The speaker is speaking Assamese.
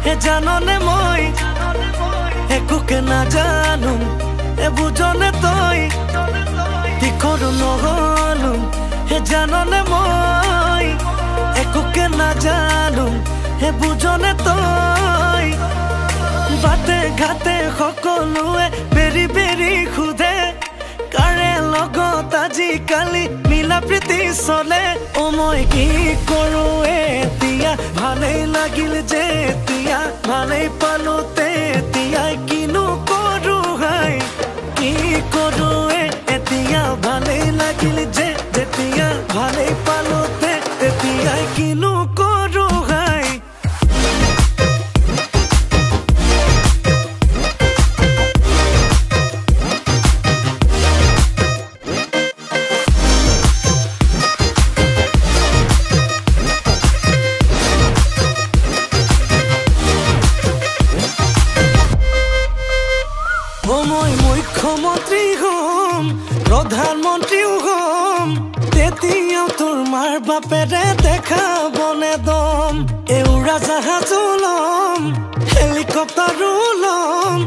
হে জাননে মই একোকে নাজানো এ বুঝনে তই তীখৰ নহলো হে জাননে মই একোকে নাজানো হে বুঝনে তই বাটে ঘাটে সকলোৱে বেৰি বেৰি খুদে কাৰে লগত আজিকালি মিলা প্ৰীতি চলে অ মই কি কৰো এতিয়া ভালেই লাগিল যে এতিয়া ভালেই পালো তেতিয়া কিনো কৰো হাই কি কৰো এতিয়া ভালেই লাগিল যে যেতিয়া ভালেই পালো তেতিয়া কিনো কৰো হাই মই মুখ্যমন্ত্ৰী হম প্ৰধানমন্ত্ৰীও হম তেতিয়াও তোৰ মাৰ বাপেৰে দেখাবনে দম এ উৰাজাহাজো লম হেলিকপ্টাৰো লম